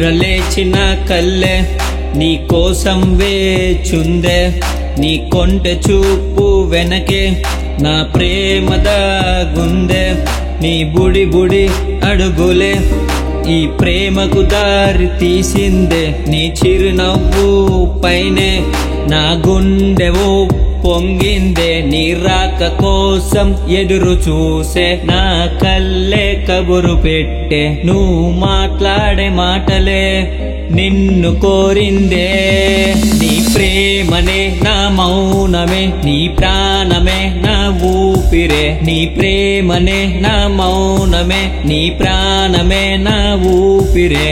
నిద్రలేచిన కల్లె నీ కోసం వేచుందే నీ కొంటె చూపు వెనకే నా ప్రేమ దాగుందే నీ బుడి బుడి అడుగులే ఈ ప్రేమకు దారి తీసిందే నీ చిరునవ్వు పైనే నా గుండె పొంగిందే నీ రాక కోసం ఎదురు చూసే నా కల్లే కబురు పెట్టే నువ్వు మాట్లాడే మాటలే నిన్ను కోరిందే నీ ప్రేమనే నా మౌనమే నీ ప్రాణమే నా ఊపిరే నీ ప్రేమనే నా మౌనమే నీ ప్రాణమే నా ఊపిరే